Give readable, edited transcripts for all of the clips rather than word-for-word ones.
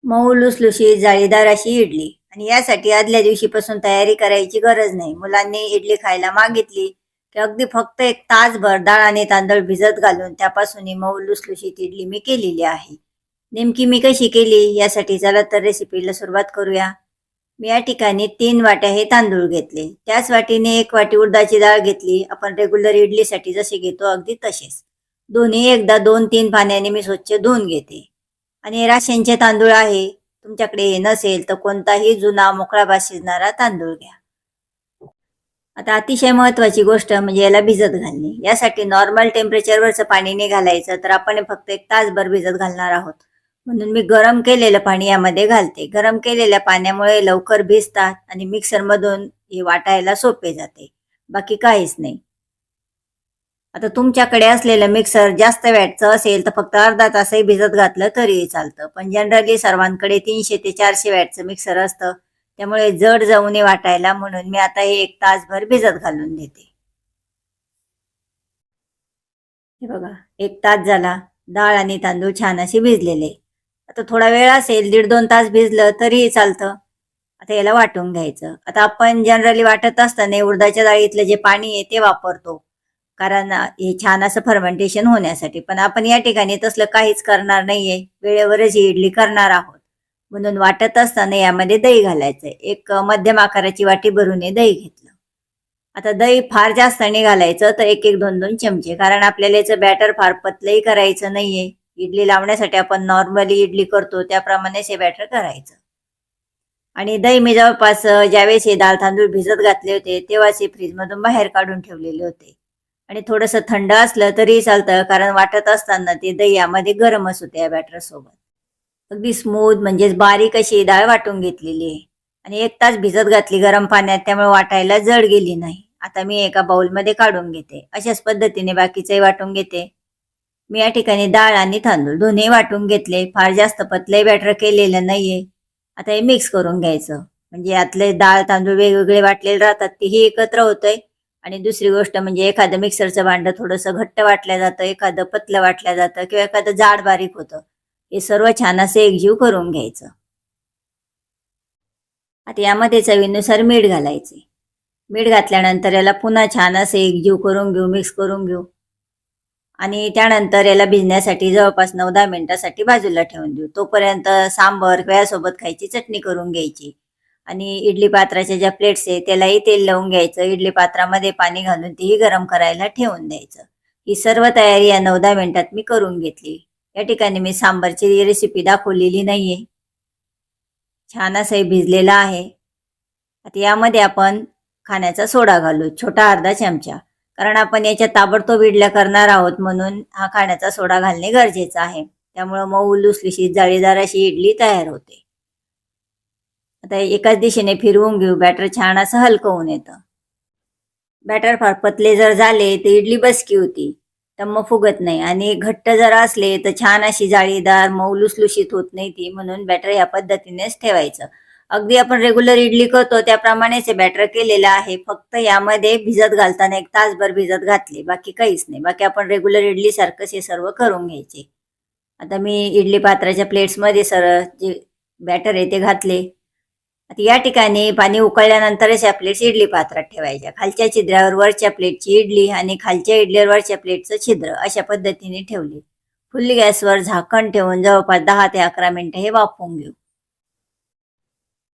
मऊ लुसलुशीत जाळीदार अशी इडली. आणि यासाठी आदल्या दिवशीपासून तयारी करायची गरज नाही. मुलांनी इडली खायला मागितली की अगदी फक्त एक तासभर डाळ आणि तांदूळ भिजत घालून त्यापासून ही मऊ लुसलुशीत इडली मी केलेली आहे. नेमकी मी कशी केली यासाठी चला तर रेसिपीला सुरुवात करूया. मी या ठिकाणी 3 वाट्या हे तांदूळ घेतले. त्याच वाटीने 1 वाटी उडदाची डाळ घेतली. आपण रेग्युलर इडलीसाठी जसे घेतो अगदी तसेच. दोन्ही एकदा 2-3 पाण्याने मी स्वच्छ धुवून घेते. आणि राशनचे तांदूळ आहे. तुमच्याकडे हे नसेल तर कोणताही जुना मोकळा भात शिजणारा तांदूळ घ्या. आता अतिशय महत्वाची गोष्ट म्हणजे याला भिजत घालणे. यासाठी नॉर्मल टेम्परेचरवरचं पाणी नाही घालायचं, तर आपण हे फक्त एक तासभर भिजत घालणार आहोत. म्हणून मी गरम केलेलं पाणी यामध्ये घालते. गरम केलेल्या पाण्यामुळे लवकर भिजतात आणि मिक्सरमधून हे वाटायला सोपे जाते. बाकी काहीच नाही. आता तुमच्याकडे असलेलं मिक्सर जास्त वॅटचं असेल तर फक्त अर्धा तासही भिजत घातलं तरीही चालतं. पण जनरली सर्वांकडे 300 ते 400 वॅटचं मिक्सर असतं. त्यामुळे जड जाऊ नये वाटायला म्हणून मी आता हे 1 तासभर भिजत घालून देते. हे बघा 1 तास झाला. डाळ आणि तांदूळ छान असे भिजलेले. आता थोडा वेळ असेल 1.5-2 तास भिजलं तरीही चालतं. आता याला वाटून घ्यायचं. आता आपण जनरली वाटत असताना उडदाच्या डाळीतलं जे पाणी आहे ते वापरतो, कारण हे छान असं फर्मेंटेशन होण्यासाठी. पण आपण या ठिकाणी तसलं काहीच करणार नाहीये. वेळेवरच ही इडली करणार आहोत. म्हणून वाटत असताना यामध्ये दही घालायचं. एक मध्यम आकाराची वाटी भरून हे दही घेतलं. आता दही फार जास्त नाही घालायचं, तर 1-1, 2-2 चमचे, कारण आपल्याला याचं बॅटर फार पतलंही करायचं नाहीये. इडली लावण्यासाठी आपण नॉर्मली इडली करतो त्याप्रमाणेच हे बॅटर करायचं. आणि दही मी जवळपास ज्यावेळेस हे डाळ तांदूळ भिजत घातले होते तेव्हाच हे फ्रीजमधून बाहेर काढून ठेवलेले होते. आणि थोडंसं थंड असलं तरी चालतं, कारण वाटत असताना ते दही यामध्ये गरमच होते या बॅटर सोबत. अगदी स्मूथ म्हणजेच बारीक अशी डाळ वाटून घेतलेली आहे. आणि 1 तास भिजत घातली गरम पाण्यात, त्यामुळे वाटायला जड गेली नाही. आता मी एका बाउलमध्ये काढून घेते. अशाच पद्धतीने बाकीचंही वाटून घेते. मी या ठिकाणी डाळ आणि तांदूळ दोन्ही वाटून घेतले. फार जास्त पतलंही बॅटर केलेलं नाहीये. आता हे मिक्स करून घ्यायचं. म्हणजे यातले डाळ तांदूळ वेगवेगळे वाटलेले राहतात तेही एकत्र होतंय. आणि दुसरी गोष्ट म्हणजे एखादं मिक्सरचं भांडं थोडंसं घट्ट वाटलं जातं, एखादं पतलं वाटलं जातं किंवा एखादं जाड बारीक होतं. हे सर्व छान असे एकजीव करून घ्यायचं. आता यामध्ये चवीनुसार मीठ घालायचे. मीठ घातल्यानंतर याला पुन्हा छान असे एकजीव करून घेऊ, मिक्स करून घेऊ. आणि त्यानंतर याला भिजण्यासाठी जवळपास 9-10 मिनिटासाठी बाजूला ठेवून देऊ. तोपर्यंत सांबर किंवा यासोबत खायची चटणी करून घ्यायची. आणि इडली पात्राच्या ज्या प्लेट्स आहे त्यालाही तेल लावून घ्यायचं. इडली पात्रामध्ये पाणी घालून तीही गरम करायला ठेवून द्यायचं. ही सर्व तयारी या 9-10 मिनिटात मी करून घेतली. या ठिकाणी मी सांबारची रेसिपी दाखवलेली नाहीये. छान असं भिजलेला आहे. आता यामध्ये आपण खाण्याचा सोडा घालू, छोटा अर्धा चमचा, कारण आपण याच्या ताबडतोब इडल्या करणार आहोत म्हणून हा खाण्याचा सोडा घालणे गरजेचं आहे. त्यामुळे मऊ लुसलुशीत जाळीदार अशी इडली तयार होते. आता एकाच दिशेने फिरवून घेऊ. बॅटर छान असं हलकं होऊन येतं. बॅटर फार पतले जर झाले तर इडली बसकी होती, तर मग फुगत नाही. आणि घट्ट जर असले तर छान अशी जाळीदार मऊ लुसलुशीत होत नाही ती. म्हणून बॅटर या पद्धतीनेच ठेवायचं. अगदी आपण रेग्युलर इडली करतो त्याप्रमाणेच हे बॅटर केलेलं आहे. फक्त यामध्ये भिजत घालताना 1 तासभर भिजत घातले, बाकी काहीच नाही. बाकी आपण रेग्युलर इडली सारखंच हे सर्व करून घ्यायचे. आता मी इडली पात्राच्या प्लेट्समध्ये जे बॅटर आहे ते घातले. आता या ठिकाणी पाणी उकळल्यानंतरच या प्लेट्स इडली पात्रात ठेवायच्या. खालच्या छिद्रावर वरच्या प्लेटची इडली आणि खालच्या इडलीवर वरच्या प्लेटचं छिद्र अशा पद्धतीने ठेवले. फुल गॅसवर झाकण ठेवून जवळपास 10 ते 11 मिनिटं हे वाफवून घेऊ.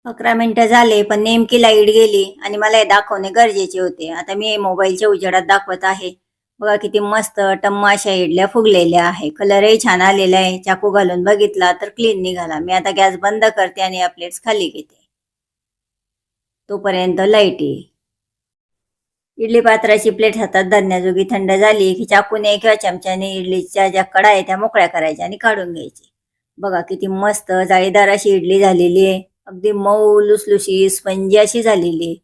11 मिनिटं झाले, पण नेमकी लाईट गेली आणि मला हे दाखवणे गरजेचे होते. आता मी मोबाईलच्या उजेडात दाखवत आहे. बघा किती मस्त टम्म अशा इडल्या फुगलेल्या आहे. कलरही छान आलेला आहे. चाकू घालून बघितला तर क्लीन निघाला. मी आता गॅस बंद करते आणि या प्लेट्स खाली घेते. तोपर्यंत लाईट येईल. इडली पात्राची प्लेट हातात धरण्याजोगी थंड झाली की चाकूने किंवा चमच्याने इडलीच्या ज्या कडा आहे त्या मोकळ्या करायच्या आणि काढून घ्यायची. बघा किती मस्त जाळीदार अशी इडली झालेली आहे. अगदी मऊ लुसलुशी स्पंजी अशी झालेली आहे.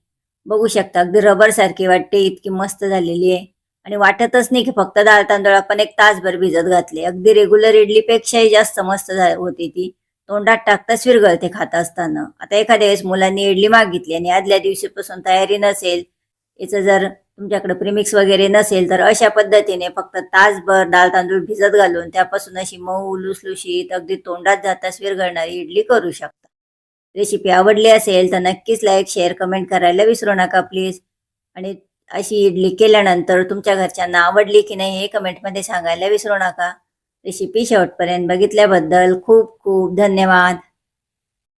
बघू शकता अगदी रबर सारखी वाटते, इतकी मस्त झालेली आहे. आणि वाटतच नाही की फक्त डाळ तांदूळ आपण 1 तासभर भिजत घातले. अगदी रेग्युलर इडलीपेक्षाही जास्त मस्त होती ती. तोंडात टाकताच विरघळते खात असताना. आता एखाद्या वेळेस मुलांनी इडली मागितली आणि आदल्या दिवशीपासून तयारी नसेल, याचं जर तुमच्याकडे प्रीमिक्स वगैरे नसेल तर अशा पद्धतीने फक्त तासभर डाळ तांदूळ भिजत घालून त्यापासून अशी मऊ लुसलुशीत अगदी तोंडात जाताच विरघळणारी इडली करू शकता. रेसिपी आवडली असेल तर नक्कीच लाईक शेअर कमेंट करायला विसरू नका प्लीज. आणि अशी इडली केल्यानंतर तुमच्या घरच्यांना आवडली की नाही हे कमेंटमध्ये सांगायला विसरू नका. रेसिपी शेवटपर्यंत बघितल्याबद्दल खूप खूप धन्यवाद.